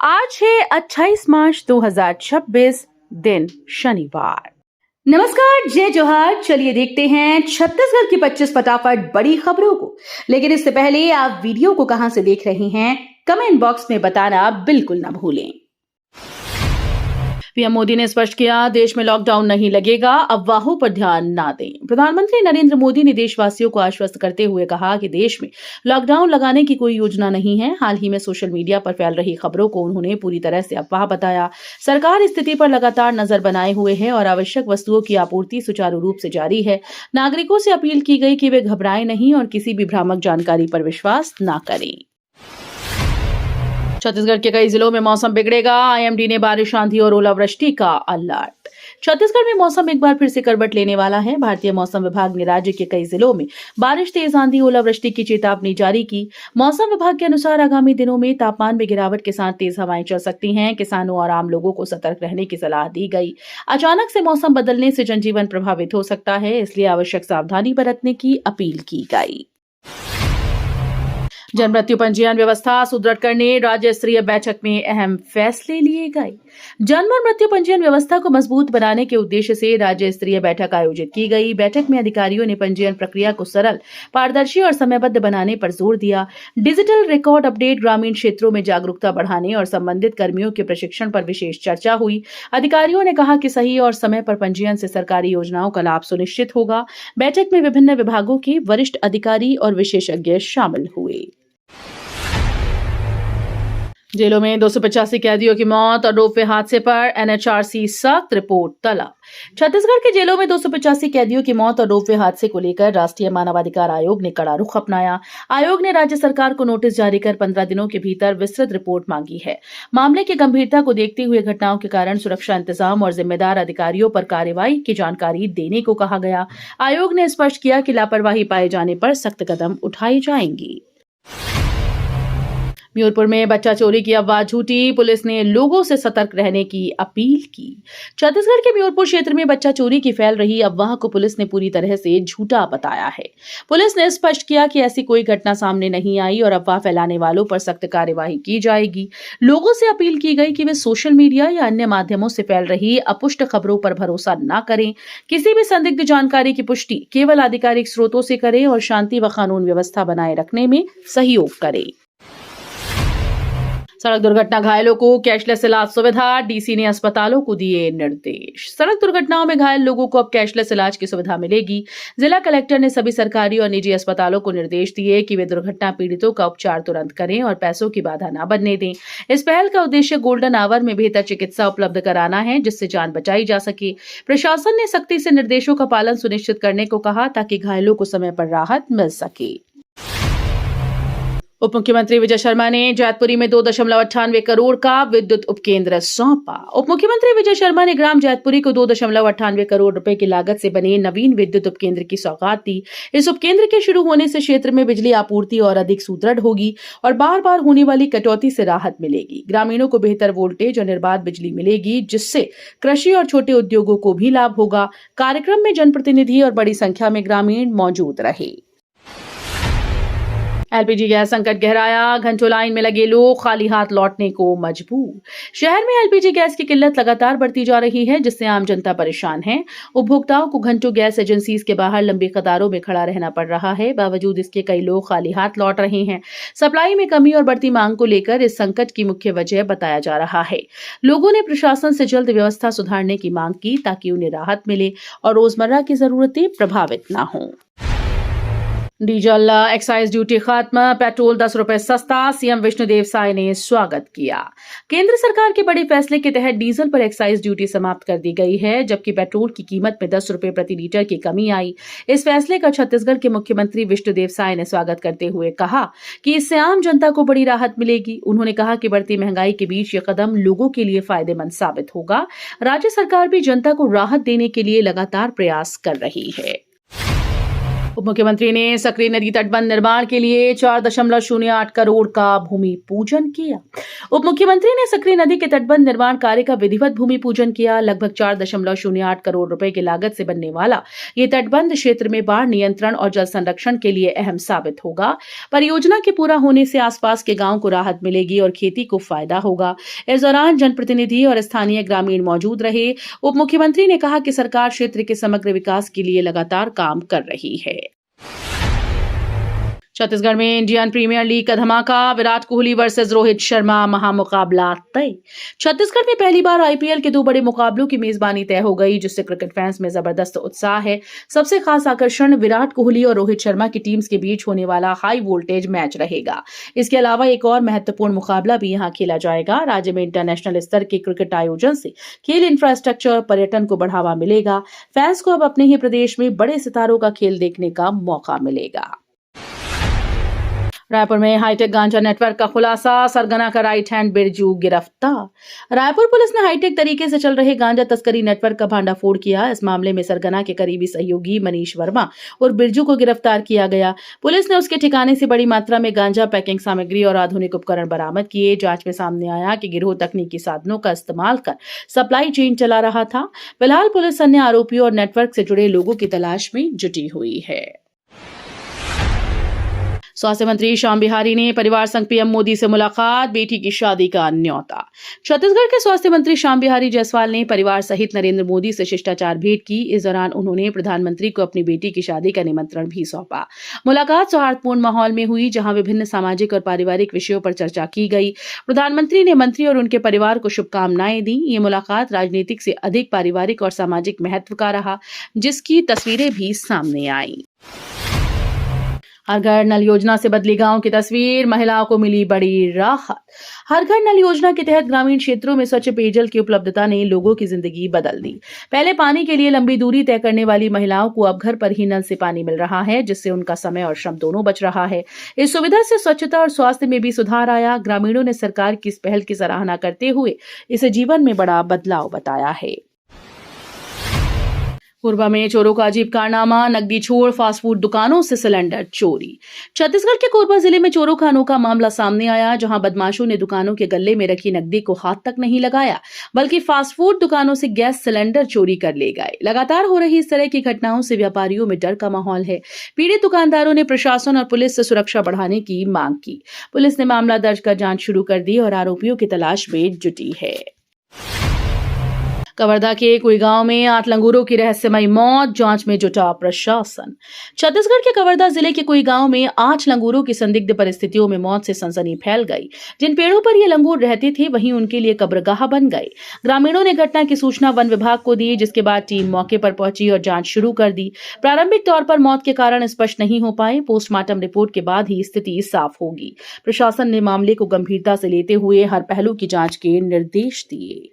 आज है 28 मार्च 2026, दिन शनिवार। नमस्कार, जय जोहार। चलिए देखते हैं छत्तीसगढ़ की 25 फटाफट बड़ी खबरों को। लेकिन इससे पहले आप वीडियो को कहां से देख रहे हैं, कमेंट बॉक्स में बताना बिल्कुल ना भूलें। पीएम मोदी ने स्पष्ट किया, देश में लॉकडाउन नहीं लगेगा, अफवाहों पर ध्यान ना दें। प्रधानमंत्री नरेंद्र मोदी ने देशवासियों को आश्वस्त करते हुए कहा कि देश में लॉकडाउन लगाने की कोई योजना नहीं है। हाल ही में सोशल मीडिया पर फैल रही खबरों को उन्होंने पूरी तरह से अफवाह बताया। सरकार स्थिति पर लगातार नजर बनाए हुए है और आवश्यक वस्तुओं की आपूर्ति सुचारू रूप से जारी है। नागरिकों से अपील की गई कि वे घबराएं नहीं और किसी भी भ्रामक जानकारी पर विश्वास न करें। छत्तीसगढ़ के कई जिलों में मौसम बिगड़ेगा, आईएमडी ने बारिश, आंधी और ओलावृष्टि का अलर्ट। छत्तीसगढ़ में मौसम एक बार फिर से करवट लेने वाला है। भारतीय मौसम विभाग ने राज्य के कई जिलों में बारिश, तेज आंधी, ओलावृष्टि की चेतावनी जारी की। मौसम विभाग के अनुसार आगामी दिनों में तापमान में गिरावट के साथ तेज हवाएं चल सकती हैं। किसानों और आम लोगों को सतर्क रहने की सलाह दी गई। अचानक से मौसम बदलने से जनजीवन प्रभावित हो सकता है, इसलिए आवश्यक सावधानी बरतने की अपील की गई। जन मृत्यु पंजीयन व्यवस्था सुदृढ़ करने राज्य स्तरीय बैठक में अहम फैसले लिए गए। जन्म और मृत्यु पंजीयन व्यवस्था को मजबूत बनाने के उद्देश्य से राज्य स्तरीय बैठक आयोजित की गई। बैठक में अधिकारियों ने पंजीयन प्रक्रिया को सरल, पारदर्शी और समयबद्ध बनाने पर जोर दिया। डिजिटल रिकॉर्ड अपडेट, ग्रामीण क्षेत्रों में जागरूकता बढ़ाने और संबंधित कर्मियों के प्रशिक्षण पर विशेष चर्चा हुई। अधिकारियों ने कहा कि सही और समय पर पंजीयन से सरकारी योजनाओं का लाभ सुनिश्चित होगा। बैठक में विभिन्न विभागों के वरिष्ठ अधिकारी और विशेषज्ञ शामिल हुए। जेलों में 285 कैदियों की मौत और रोपवे हादसे पर एनएचआरसी सख्त रिपोर्ट तलब। छत्तीसगढ़ के जेलों में 285 कैदियों की मौत और रोपवे हादसे को लेकर राष्ट्रीय मानवाधिकार आयोग ने कड़ा रुख अपनाया। आयोग ने राज्य सरकार को नोटिस जारी कर 15 दिनों के भीतर विस्तृत रिपोर्ट मांगी है। मामले की गंभीरता को देखते हुए घटनाओं के कारण, सुरक्षा इंतजाम और जिम्मेदार अधिकारियों पर कार्रवाई की जानकारी देने को कहा गया। आयोग ने स्पष्ट किया कि लापरवाही पाए जाने पर सख्त कदम उठाए जाएंगे। म्यूरपुर में बच्चा चोरी की अफवाह झूठी, पुलिस ने लोगों से सतर्क रहने की अपील की। छत्तीसगढ़ के म्यूरपुर क्षेत्र में बच्चा चोरी की फैल रही अफवाह को पुलिस ने पूरी तरह से झूठा बताया है। पुलिस ने स्पष्ट किया कि ऐसी कोई घटना सामने नहीं आई और अफवाह फैलाने वालों पर सख्त कार्यवाही की जाएगी। लोगों से अपील की गई कि वे सोशल मीडिया या अन्य माध्यमों से फैल रही अपुष्ट खबरों पर भरोसा न करें। किसी भी संदिग्ध जानकारी की पुष्टि केवल आधिकारिक स्रोतों से करें और शांति व कानून व्यवस्था बनाए रखने में सहयोग करें। सड़क दुर्घटना घायलों को कैशलेस इलाज सुविधा, डीसी ने अस्पतालों को दिए निर्देश। सड़क दुर्घटनाओं में घायल लोगों को अब कैशलेस इलाज की सुविधा मिलेगी। जिला कलेक्टर ने सभी सरकारी और निजी अस्पतालों को निर्देश दिए कि वे दुर्घटना पीड़ितों का उपचार तुरंत करें और पैसों की बाधा न बनने दें। इस पहल का उद्देश्य गोल्डन आवर में बेहतर चिकित्सा उपलब्ध कराना है, जिससे जान बचाई जा सके। प्रशासन ने सख्ती से निर्देशों का पालन सुनिश्चित करने को कहा ताकि घायलों को समय पर राहत मिल सके। उप मुख्यमंत्री विजय शर्मा ने जैतपुरी में 2.98 करोड़ का विद्युत उपकेंद्र सौंपा। उप मुख्यमंत्री विजय शर्मा ने ग्राम जैतपुरी को 2.98 करोड़ रुपए की लागत से बने नवीन विद्युत उपकेंद्र की सौगात दी। इस उपकेंद्र के शुरू होने से क्षेत्र में बिजली आपूर्ति और अधिक सुदृढ़ होगी और बार बार होने वाली कटौती से राहत मिलेगी। ग्रामीणों को बेहतर वोल्टेज और निर्बाध बिजली मिलेगी, जिससे कृषि और छोटे उद्योगों को भी लाभ होगा। कार्यक्रम में जनप्रतिनिधि और बड़ी संख्या में ग्रामीण मौजूद रहे। एलपीजी गैस संकट गहराया, घंटों लाइन में लगे लोग खाली हाथ लौटने को मजबूर। शहर में एलपीजी गैस की किल्लत लगातार बढ़ती जा रही है, जिससे आम जनता परेशान है। उपभोक्ताओं को घंटों गैस एजेंसीज के बाहर लंबी कतारों में खड़ा रहना पड़ रहा है। बावजूद इसके कई लोग खाली हाथ लौट रहे हैं। सप्लाई में कमी और बढ़ती मांग को लेकर इस संकट की मुख्य वजह बताया जा रहा है। लोगों ने प्रशासन से जल्द व्यवस्था सुधारने की मांग की ताकि उन्हें राहत मिले और रोजमर्रा की जरूरतें प्रभावित न हों। डीजल एक्साइज ड्यूटी खत्म, पेट्रोल 10 रुपए सस्ता, सीएम विष्णुदेव साय ने स्वागत किया। केंद्र सरकार के बड़े फैसले के तहत डीजल पर एक्साइज ड्यूटी समाप्त कर दी गई है, जबकि पेट्रोल की कीमत में 10 रुपए प्रति लीटर की कमी आई। इस फैसले का छत्तीसगढ़ के मुख्यमंत्री विष्णुदेव साय ने स्वागत करते हुए कहा कि इससे आम जनता को बड़ी राहत मिलेगी। उन्होंने कहा कि बढ़ती महंगाई के बीच ये कदम लोगों के लिए फायदेमंद साबित होगा। राज्य सरकार भी जनता को राहत देने के लिए लगातार प्रयास कर रही है। उप मुख्यमंत्री ने सकरी नदी तटबंध निर्माण के लिए 4.08 करोड़ का भूमि पूजन किया। उप मुख्यमंत्री ने सकरी नदी के तटबंध निर्माण कार्य का विधिवत भूमि पूजन किया। लगभग 4.08 करोड़ रुपए की लागत से बनने वाला ये तटबंध क्षेत्र में बाढ़ नियंत्रण और जल संरक्षण के लिए अहम साबित होगा। परियोजना के पूरा होने से आसपास के गांव को राहत मिलेगी और खेती को फायदा होगा। इस दौरान जनप्रतिनिधि और स्थानीय ग्रामीण मौजूद रहे। उप मुख्यमंत्री ने कहा कि सरकार क्षेत्र के समग्र विकास के लिए लगातार काम कर रही है। छत्तीसगढ़ में इंडियन प्रीमियर लीग का धमाका, विराट कोहली वर्सेस रोहित शर्मा महामुकाबला तय। छत्तीसगढ़ में पहली बार आईपीएल के 2 बड़े मुकाबलों की मेजबानी तय हो गई, जिससे क्रिकेट फैंस में जबरदस्त उत्साह है। सबसे खास आकर्षण विराट कोहली और रोहित शर्मा की टीम्स के बीच होने वाला हाई वोल्टेज मैच रहेगा। इसके अलावा एक और महत्वपूर्ण मुकाबला भी यहां खेला जाएगा। राज्य में इंटरनेशनल स्तर के क्रिकेट आयोजन से खेल इंफ्रास्ट्रक्चर और पर्यटन को बढ़ावा मिलेगा। फैंस को अब अपने ही प्रदेश में बड़े सितारों का खेल देखने का मौका मिलेगा। रायपुर में हाईटेक गांजा नेटवर्क का खुलासा, सरगना का राइट हैंड बिरजू गिरफ्तार। रायपुर पुलिस ने हाईटेक तरीके से चल रहे गांजा तस्करी नेटवर्क का भांडाफोड़ किया। इस मामले में सरगना के करीबी सहयोगी मनीष वर्मा और बिरजू को गिरफ्तार किया गया। पुलिस ने उसके ठिकाने से बड़ी मात्रा में गांजा, पैकिंग सामग्री और आधुनिक उपकरण बरामद किए। जांच में सामने आया कि गिरोह तकनीकी साधनों का इस्तेमाल कर सप्लाई चेन चला रहा था। फिलहाल पुलिस अन्य आरोपियों और नेटवर्क से जुड़े लोगों की तलाश में जुटी हुई है। स्वास्थ्य मंत्री श्याम बिहारी ने परिवार संघ पीएम मोदी से मुलाकात, बेटी की शादी का न्योता। छत्तीसगढ़ के स्वास्थ्य मंत्री श्याम बिहारी जायसवाल ने परिवार सहित नरेंद्र मोदी से शिष्टाचार भेंट की। इस दौरान उन्होंने प्रधानमंत्री को अपनी बेटी की शादी का निमंत्रण भी सौंपा। मुलाकात सौहार्दपूर्ण माहौल में हुई, जहां विभिन्न सामाजिक और पारिवारिक विषयों पर चर्चा की गई। प्रधानमंत्री ने मंत्री और उनके परिवार को शुभकामनाएं दी। ये मुलाकात राजनीतिक से अधिक पारिवारिक और सामाजिक महत्व का रहा, जिसकी तस्वीरें भी सामने आई। हर घर नल योजना से बदली गांव की तस्वीर, महिलाओं को मिली बड़ी राहत। हर घर नल योजना के तहत ग्रामीण क्षेत्रों में स्वच्छ पेयजल की उपलब्धता ने लोगों की जिंदगी बदल दी। पहले पानी के लिए लंबी दूरी तय करने वाली महिलाओं को अब घर पर ही नल से पानी मिल रहा है, जिससे उनका समय और श्रम दोनों बच रहा है। इस सुविधा से स्वच्छता और स्वास्थ्य में भी सुधार आया। ग्रामीणों ने सरकार की इस पहल की सराहना करते हुए इसे जीवन में बड़ा बदलाव बताया है। कोरबा में चोरों का अजीब कारनामा, नकदी छोड़ फास्ट फूड दुकानों से सिलेंडर चोरी। छत्तीसगढ़ के कोरबा जिले में चोरों का अनोखा मामला सामने आया, जहां बदमाशों ने दुकानों के गल्ले में रखी नकदी को हाथ तक नहीं लगाया, बल्कि फास्ट फूड दुकानों से गैस सिलेंडर चोरी कर ले गए। लगातार हो रही इस तरह की घटनाओं से व्यापारियों में डर का माहौल है। पीड़ित दुकानदारों ने प्रशासन और पुलिस से सुरक्षा बढ़ाने की मांग की। पुलिस ने मामला दर्ज कर जांच शुरू कर दी और आरोपियों की तलाश में जुटी है। कवर्धा के कोई गांव में 8 लंगूरों की रहस्यमयी मौत, जांच में जुटा प्रशासन। छत्तीसगढ़ के कवर्धा जिले के कोई गांव में 8 लंगूरों की संदिग्ध परिस्थितियों में मौत से सनसनी फैल गई। जिन पेड़ों पर ये लंगूर रहते थे, वहीं उनके लिए कब्रगाह बन गए। ग्रामीणों ने घटना की सूचना वन विभाग को दी, जिसके बाद टीम मौके पर पहुंची और जांच शुरू कर दी। प्रारंभिक तौर पर मौत के कारण स्पष्ट नहीं हो पाए। पोस्टमार्टम रिपोर्ट के बाद ही स्थिति साफ होगी। प्रशासन ने मामले को गंभीरता से लेते हुए हर पहलू की जांच के निर्देश दिए।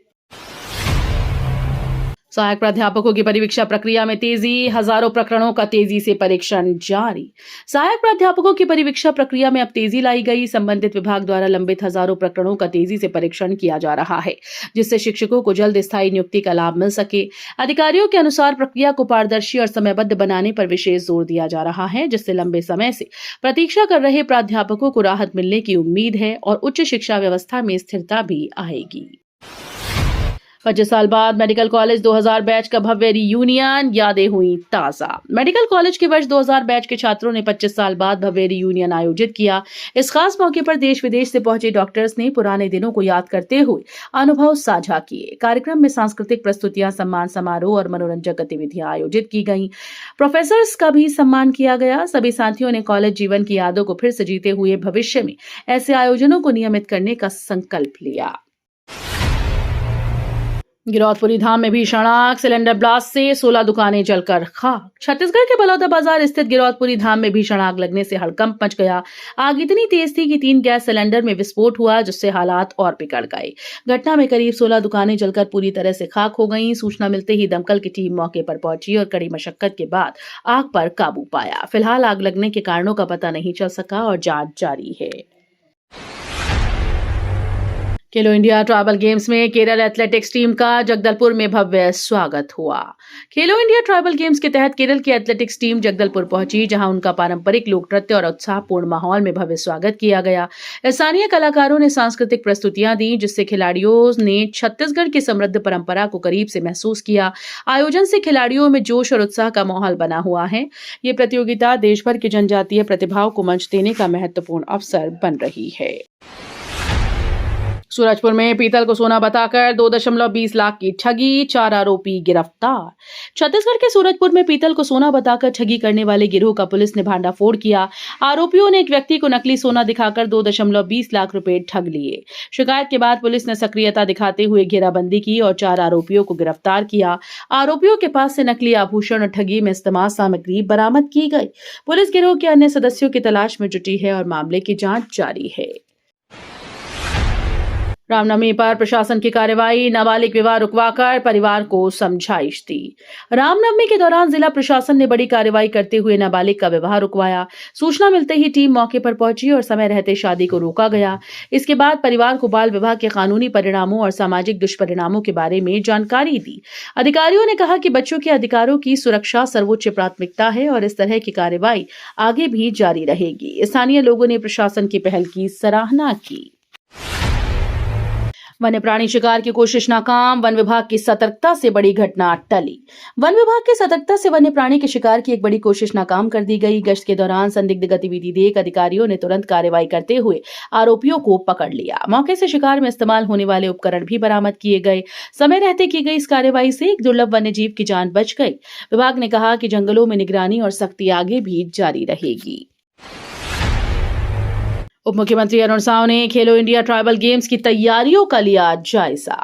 सहायक प्राध्यापकों की परीक्षा प्रक्रिया में तेजी, हजारों प्रकरणों का तेजी से परीक्षण जारी। सहायक प्राध्यापकों की परीक्षा प्रक्रिया में अब तेजी लाई गई। संबंधित विभाग द्वारा लंबित हजारों प्रकरणों का तेजी से परीक्षण किया जा रहा है, जिससे शिक्षकों को जल्द स्थायी नियुक्ति का लाभ मिल सके। अधिकारियों के अनुसार प्रक्रिया को पारदर्शी और समयबद्ध बनाने पर विशेष जोर दिया जा रहा है, जिससे लंबे समय से प्रतीक्षा कर रहे प्राध्यापकों को राहत मिलने की उम्मीद है और उच्च शिक्षा व्यवस्था में स्थिरता भी आएगी। 25 साल बाद मेडिकल कॉलेज 2000 बैच का भव्य रियूनियन, यादें हुई ताजा। मेडिकल कॉलेज के वर्ष 2000 बैच के छात्रों ने 25 साल बाद भव्य रियूनियन आयोजित किया। इस खास मौके पर देश विदेश से पहुंचे डॉक्टर्स ने पुराने दिनों को याद करते हुए अनुभव साझा किए। कार्यक्रम में सांस्कृतिक प्रस्तुतियां, सम्मान समारोह और मनोरंजक गतिविधियां आयोजित की गईं। प्रोफेसर्स का भी सम्मान किया गया। सभी साथियों ने कॉलेज जीवन की यादों को फिर से जीते हुए भविष्य में ऐसे आयोजनों को नियमित करने का संकल्प लिया। गिरौदपुरी धाम में भीषण आग, सिलेंडर ब्लास्ट से 16 दुकानें जलकर खाक। छत्तीसगढ़ के बलौदा बाजार स्थित गिरौदपुरी धाम में भीषण आग लगने से हड़कंप मच गया। आग इतनी तेज थी कि 3 गैस सिलेंडर में विस्फोट हुआ, जिससे हालात और बिगड़ गए। घटना में करीब 16 दुकानें जलकर पूरी तरह से खाक हो गईं। सूचना मिलते ही दमकल की टीम मौके पर पहुंची और कड़ी मशक्कत के बाद आग पर काबू पाया। फिलहाल आग लगने के कारणों का पता नहीं चल सका और जांच जारी है। खेलो इंडिया ट्राइबल गेम्स में केरल एथलेटिक्स टीम का जगदलपुर में भव्य स्वागत हुआ। खेलो इंडिया ट्राइबल गेम्स के तहत केरल की एथलेटिक्स टीम जगदलपुर पहुंची, जहां उनका पारंपरिक लोक नृत्य और उत्साहपूर्ण माहौल में भव्य स्वागत किया गया। स्थानीय कलाकारों ने सांस्कृतिक प्रस्तुतियां दी, जिससे खिलाड़ियों ने छत्तीसगढ़ की समृद्ध परंपरा को करीब से महसूस किया। आयोजन से खिलाड़ियों में जोश और उत्साह का माहौल बना हुआ है। ये प्रतियोगिता देश भर की जनजातीय प्रतिभाओं को मंच देने का महत्वपूर्ण अवसर बन रही है। सूरजपुर में पीतल को सोना बताकर 2.20 लाख की ठगी, 4 आरोपी गिरफ्तार। छत्तीसगढ़ के सूरजपुर में पीतल को सोना बताकर ठगी करने वाले गिरोह का पुलिस ने भांडाफोड़ किया। आरोपियों ने एक व्यक्ति को नकली सोना दिखाकर 2.20 लाख रुपए ठग लिए। शिकायत के बाद पुलिस ने सक्रियता दिखाते हुए घेराबंदी की और 4 आरोपियों को गिरफ्तार किया। आरोपियों के पास से नकली आभूषण और ठगी में इस्तेमाल सामग्री बरामद की गई। पुलिस गिरोह के अन्य सदस्यों की तलाश में जुटी है और मामले की जांच जारी है। रामनवमी पर प्रशासन की कार्रवाई, नाबालिग विवाह रुकवाकर परिवार को समझाइश दी। रामनवमी के दौरान जिला प्रशासन ने बड़ी कार्रवाई करते हुए नाबालिग का विवाह रुकवाया। सूचना मिलते ही टीम मौके पर पहुंची और समय रहते शादी को रोका गया। इसके बाद परिवार को बाल विवाह के कानूनी परिणामों और सामाजिक दुष्परिणामों के बारे में जानकारी दी। अधिकारियों ने कहा कि बच्चों के अधिकारों की सुरक्षा सर्वोच्च प्राथमिकता है और इस तरह की कार्रवाई आगे भी जारी रहेगी। स्थानीय लोगों ने प्रशासन की पहल की सराहना की। वन्य प्राणी शिकार की कोशिश नाकाम, वन विभाग की सतर्कता से बड़ी घटना टली। वन विभाग की सतर्कता से वन्य प्राणी के शिकार की एक बड़ी कोशिश नाकाम कर दी गई। गश्त के दौरान संदिग्ध गतिविधि देख अधिकारियों ने तुरंत कार्रवाई करते हुए आरोपियों को पकड़ लिया। मौके से शिकार में इस्तेमाल होने वाले उपकरण भी बरामद किए गए। समय रहते की गई इस कार्रवाई से एक दुर्लभ वन्य जीव की जान बच गई। विभाग ने कहा कि जंगलों में निगरानी और सख्ती आगे भी जारी रहेगी। उप मुख्यमंत्री अरुण साव ने खेलो इंडिया ट्राइबल गेम्स की तैयारियों का लिया जायजा।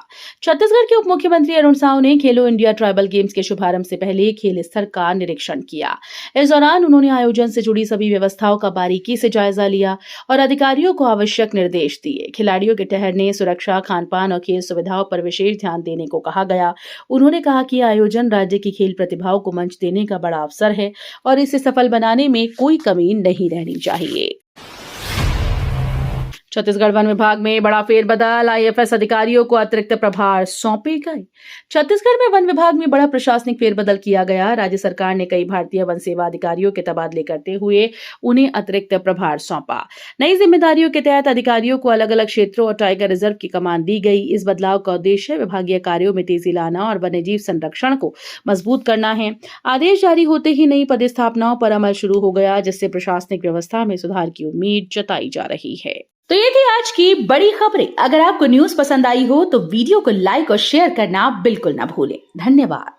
छत्तीसगढ़ के उप मुख्यमंत्री अरुण साव ने खेलो इंडिया ट्राइबल गेम्स के शुभारंभ से पहले खेल स्थल का निरीक्षण किया। इस दौरान उन्होंने आयोजन से जुड़ी सभी व्यवस्थाओं का बारीकी से जायजा लिया और अधिकारियों को आवश्यक निर्देश दिए। खिलाड़ियों के ठहरने, सुरक्षा, खानपान और खेल सुविधाओं पर विशेष ध्यान देने को कहा गया। उन्होंने कहा कि आयोजन राज्य की खेल प्रतिभाओं को मंच देने का बड़ा अवसर है और इसे सफल बनाने में कोई कमी नहीं रहनी चाहिए। छत्तीसगढ़ वन विभाग में बड़ा फेरबदल, आईएफएस अधिकारियों को अतिरिक्त प्रभार सौंपे गए। छत्तीसगढ़ में वन विभाग में बड़ा प्रशासनिक फेरबदल किया गया। राज्य सरकार ने कई भारतीय वन सेवा अधिकारियों के तबादले करते हुए उन्हें अतिरिक्त प्रभार सौंपा। नई जिम्मेदारियों के तहत अधिकारियों को अलग अलग क्षेत्रों और टाइगर रिजर्व की कमान दी गई। इस बदलाव का उद्देश्य विभागीय कार्यों में तेजी लाना और वन्यजीव संरक्षण को मजबूत करना है। आदेश जारी होते ही नई पदस्थापनाओं पर अमल शुरू हो गया, जिससे प्रशासनिक व्यवस्था में सुधार की उम्मीद जताई जा रही है। तो ये थी आज की बड़ी खबरें। अगर आपको न्यूज पसंद आई हो तो वीडियो को लाइक और शेयर करना बिल्कुल ना भूलें। धन्यवाद।